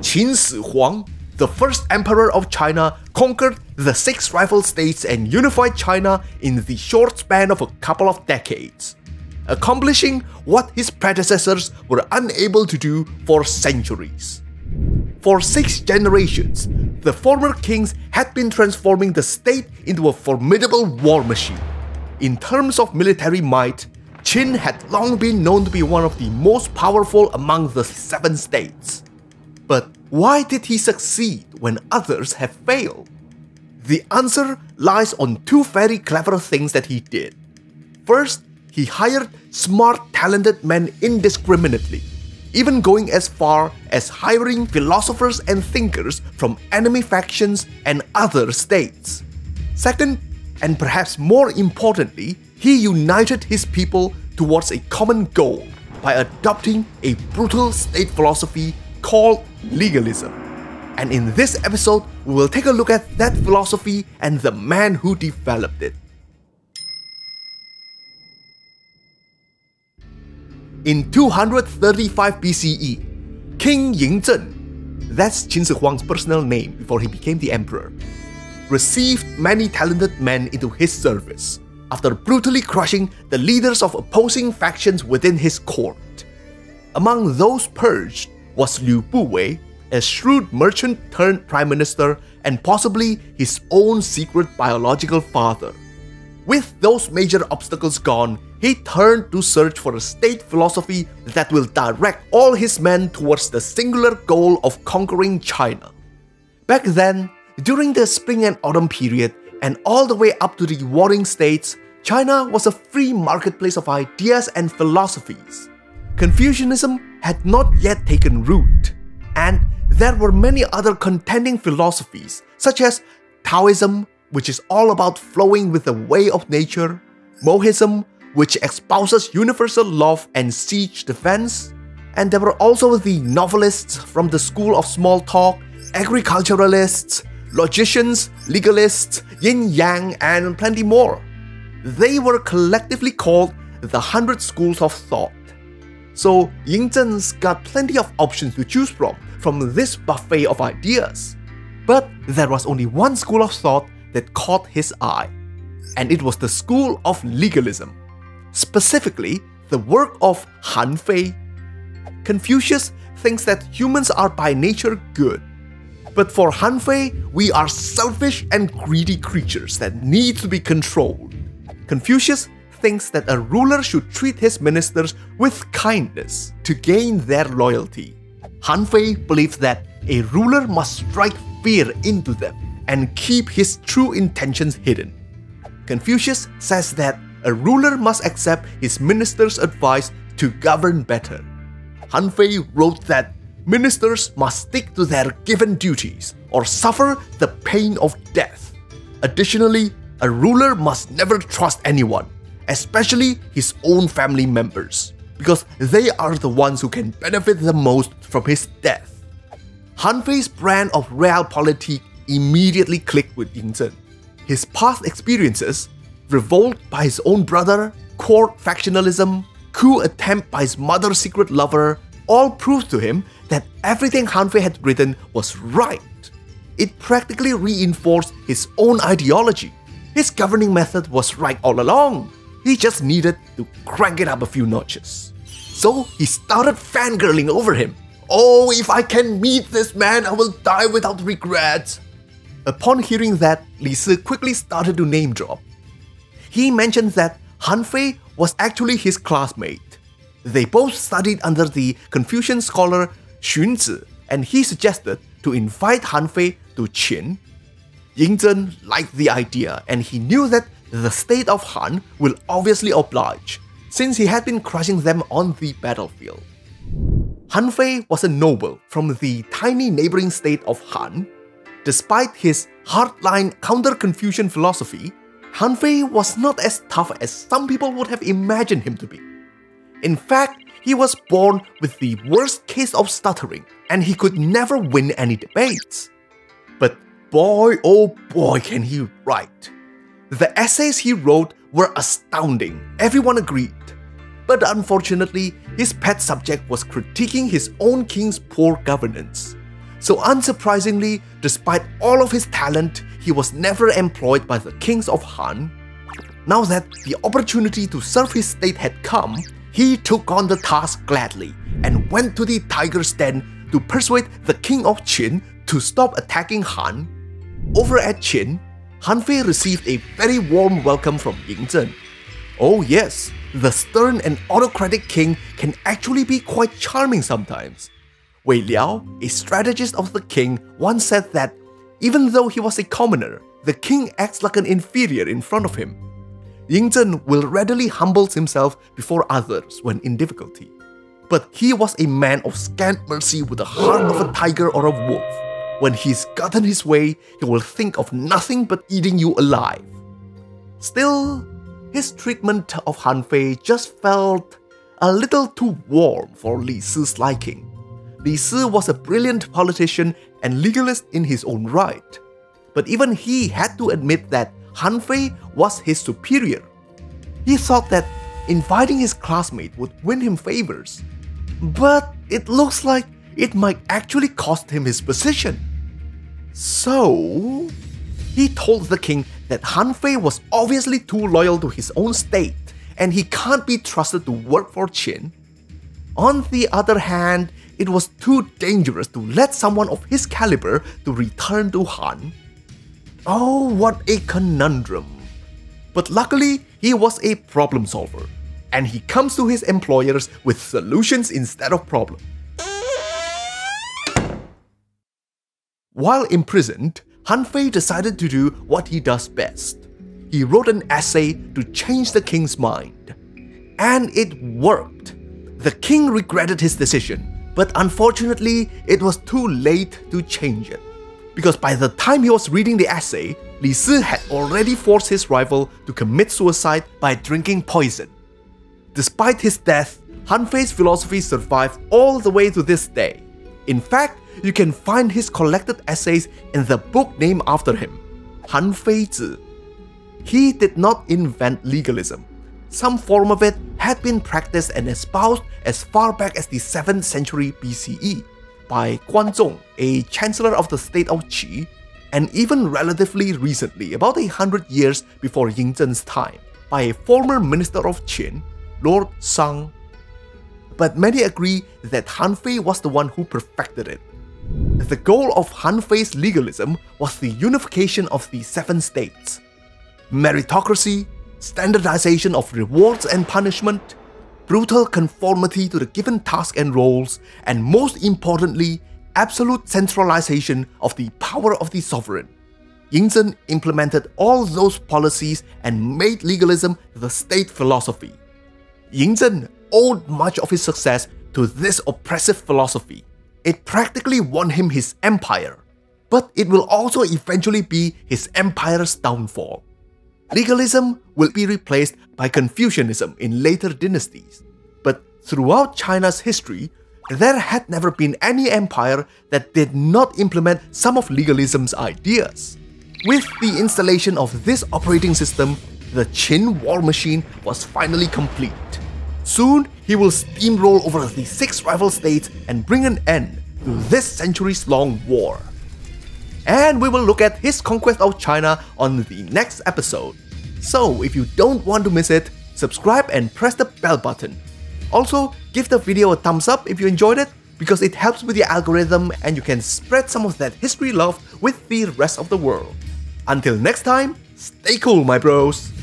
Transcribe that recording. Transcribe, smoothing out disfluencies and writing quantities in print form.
Qin Shi Huang, the first emperor of China, conquered the 6 rival states and unified China in the short span of a couple of decades, accomplishing what his predecessors were unable to do for centuries. For 6 generations, the former kings had been transforming the state into a formidable war machine. In terms of military might, Qin had long been known to be one of the most powerful among the 7 states. But why did he succeed when others have failed? The answer lies on 2 very clever things that he did. First, he hired smart, talented men indiscriminately, even going as far as hiring philosophers and thinkers from enemy factions and other states. Second, and perhaps more importantly, he united his people towards a common goal by adopting a brutal state philosophy called legalism. And in this episode, we will take a look at that philosophy and the man who developed it. In 235 BCE, King Yingzhen, that's Qin Shi Huang's personal name before he became the emperor, received many talented men into his service after brutally crushing the leaders of opposing factions within his court. Among those purged was Liu Buwei, a shrewd merchant turned prime minister and possibly his own secret biological father. With those major obstacles gone, he turned to search for a state philosophy that will direct all his men towards the singular goal of conquering China. Back then, during the spring and autumn period, and all the way up to the warring states, China was a free marketplace of ideas and philosophies. Confucianism had not yet taken root, and there were many other contending philosophies, such as Taoism, which is all about flowing with the way of nature, Mohism, which espouses universal love and siege defense, and there were also the novelists from the School of Small Talk, agriculturalists, logicians, legalists, yin-yang, and plenty more. They were collectively called the 100 Schools of Thought. So Yingzhen's got plenty of options to choose from this buffet of ideas. But there was only one school of thought that caught his eye, and it was the School of Legalism, specifically the work of Han Fei. Confucius thinks that humans are by nature good, but for Han Fei, we are selfish and greedy creatures that need to be controlled. Confucius thinks that a ruler should treat his ministers with kindness to gain their loyalty. Han Fei believes that a ruler must strike fear into them and keep his true intentions hidden. Confucius says that a ruler must accept his minister's advice to govern better. Han Fei wrote that ministers must stick to their given duties or suffer the pain of death. Additionally, a ruler must never trust anyone, especially his own family members, because they are the ones who can benefit the most from his death. Han Fei's brand of realpolitik immediately clicked with Yingzhen. His past experiences, revolt by his own brother, court factionalism, coup attempt by his mother's secret lover, all proved to him that everything Han Fei had written was right. It practically reinforced his own ideology. His governing method was right all along. He just needed to crank it up a few notches. So he started fangirling over him. Oh, if I can meet this man, I will die without regret. Upon hearing that, Li Si quickly started to name drop. He mentioned that Han Fei was actually his classmate. They both studied under the Confucian scholar Xunzi, and he suggested to invite Han Fei to Qin. Yingzhen liked the idea, and he knew that the state of Han will obviously oblige, since he had been crushing them on the battlefield. Han Fei was a noble from the tiny neighboring state of Han. Despite his hardline counter-Confucian philosophy, Han Fei was not as tough as some people would have imagined him to be. In fact, he was born with the worst case of stuttering, and he could never win any debates. But boy, oh boy, can he write. The essays he wrote were astounding, everyone agreed. But unfortunately, his pet subject was critiquing his own king's poor governance. So unsurprisingly, despite all of his talent, he was never employed by the kings of Han. Now that the opportunity to serve his state had come, he took on the task gladly and went to the tiger's den to persuade the king of Qin to stop attacking Han. Over at Qin, Han Fei received a very warm welcome from Ying Zhen. Oh yes, the stern and autocratic king can actually be quite charming sometimes. Wei Liao, a strategist of the king, once said that even though he was a commoner, the king acts like an inferior in front of him. Ying Zhen will readily humble himself before others when in difficulty. But he was a man of scant mercy with the heart of a tiger or a wolf. When he's gotten his way, he will think of nothing but eating you alive. Still, his treatment of Han Fei just felt a little too warm for Li Si's liking. Li Si was a brilliant politician and legalist in his own right. But even he had to admit that Han Fei was his superior. He thought that inviting his classmate would win him favors. But it looks like it might actually cost him his position. So, he told the king that Han Fei was obviously too loyal to his own state and he can't be trusted to work for Qin. On the other hand, it was too dangerous to let someone of his caliber to return to Han. Oh, what a conundrum. But luckily, he was a problem solver, and he comes to his employers with solutions instead of problems. While imprisoned, Han Fei decided to do what he does best. He wrote an essay to change the king's mind. And it worked. The king regretted his decision, but unfortunately, it was too late to change it. Because by the time he was reading the essay, Li Si had already forced his rival to commit suicide by drinking poison. Despite his death, Han Fei's philosophy survived all the way to this day. In fact, you can find his collected essays in the book named after him, Han Fei Zi. He did not invent legalism. Some form of it had been practiced and espoused as far back as the 7th century BCE by Guanzong, a chancellor of the state of Qi, and even relatively recently, about 100 years before Ying Zhen's time, by a former minister of Qin, Lord Sang. But many agree that Han Fei was the one who perfected it. The goal of Han Fei's legalism was the unification of the 7 states. Meritocracy, standardization of rewards and punishment, brutal conformity to the given tasks and roles, and most importantly, absolute centralization of the power of the sovereign. Ying Zhen implemented all those policies and made legalism the state philosophy. Ying Zhen owed much of his success to this oppressive philosophy. It practically won him his empire, but it will also eventually be his empire's downfall. Legalism will be replaced by Confucianism in later dynasties, but throughout China's history, there had never been any empire that did not implement some of legalism's ideas. With the installation of this operating system, the Qin war machine was finally complete. Soon, he will steamroll over the 6 rival states and bring an end to this centuries-long war. And we will look at his conquest of China on the next episode. So if you don't want to miss it, subscribe and press the bell button. Also, give the video a thumbs up if you enjoyed it, because it helps with the algorithm and you can spread some of that history love with the rest of the world. Until next time, stay cool my bros!